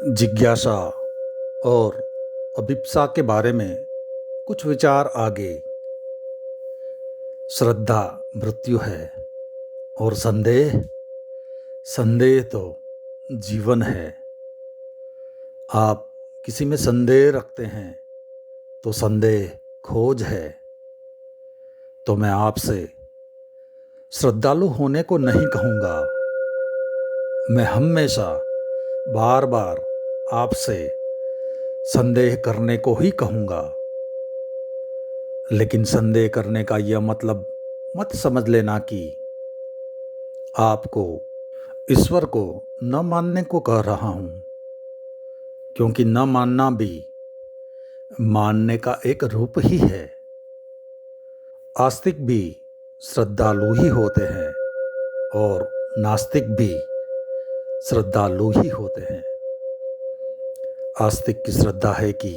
जिज्ञासा और अभिप्सा के बारे में कुछ विचार आगे। श्रद्धा मृत्यु है और संदेह संदेह तो जीवन है। आप किसी में संदेह रखते हैं तो संदेह खोज है। तो मैं आपसे श्रद्धालु होने को नहीं कहूँगा। मैं हमेशा बार बार आपसे संदेह करने को ही कहूँगा। लेकिन संदेह करने का यह मतलब मत समझ लेना कि आपको ईश्वर को न मानने को कह रहा हूँ, क्योंकि न मानना भी मानने का एक रूप ही है। आस्तिक भी श्रद्धालु ही होते हैं और नास्तिक भी श्रद्धालु ही होते हैं। आस्तिक की श्रद्धा है कि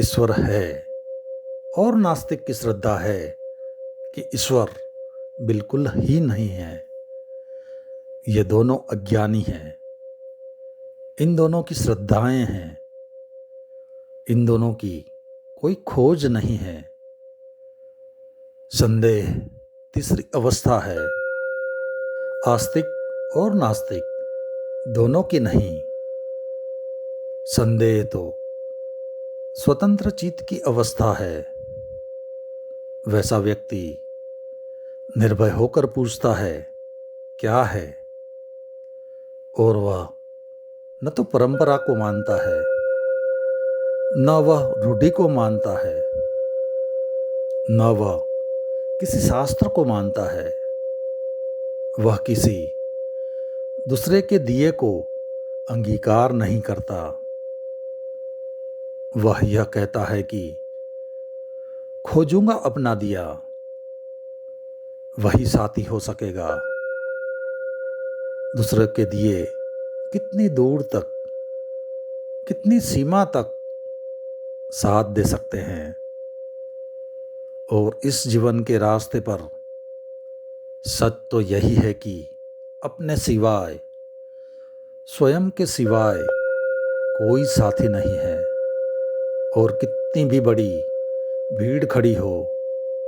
ईश्वर है और नास्तिक की श्रद्धा है कि ईश्वर बिल्कुल ही नहीं है। ये दोनों अज्ञानी हैं। इन दोनों की श्रद्धाएं हैं। इन दोनों की कोई खोज नहीं है। संदेह तीसरी अवस्था है। आस्तिक और नास्तिक दोनों की नहीं। संदेह तो स्वतंत्र चित्त की अवस्था है। वैसा व्यक्ति निर्भय होकर पूछता है क्या है, और वह न तो परंपरा को मानता है, न वह रूढ़ि को मानता है, न वह किसी शास्त्र को मानता है। वह किसी दूसरे के दिए को अंगीकार नहीं करता। वह यह कहता है कि खोजूंगा अपना दिया, वही साथी हो सकेगा। दूसरे के दिए कितनी दूर तक, कितनी सीमा तक साथ दे सकते हैं। और इस जीवन के रास्ते पर सच तो यही है कि अपने सिवाय, स्वयं के सिवाय कोई साथी नहीं है। और कितनी भी बड़ी भीड़ खड़ी हो,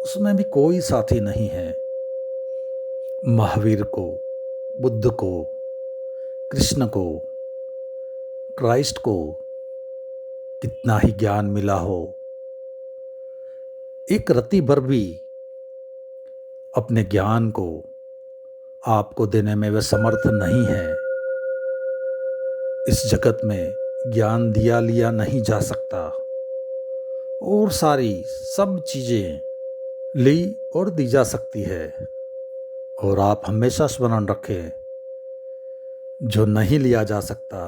उसमें भी कोई साथी नहीं है। महावीर को, बुद्ध को, कृष्ण को, क्राइस्ट को कितना ही ज्ञान मिला हो, एक रत्ती भर भी अपने ज्ञान को आपको देने में वे समर्थ नहीं है। इस जगत में ज्ञान दिया लिया नहीं जा सकता, और सारी सब चीज़ें ली और दी जा सकती है। और आप हमेशा स्मरण रखें, जो नहीं लिया जा सकता,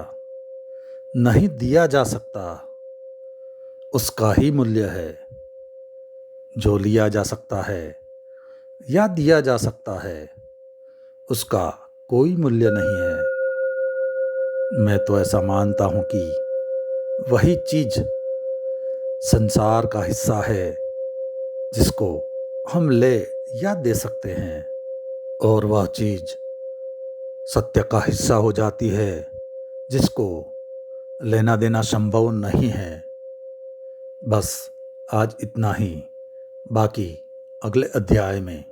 नहीं दिया जा सकता, उसका ही मूल्य है। जो लिया जा सकता है या दिया जा सकता है, उसका कोई मूल्य नहीं है। मैं तो ऐसा मानता हूँ कि वही चीज़ संसार का हिस्सा है जिसको हम ले या दे सकते हैं, और वह चीज़ सत्य का हिस्सा हो जाती है जिसको लेना देना संभव नहीं है। बस आज इतना ही, बाकी अगले अध्याय में।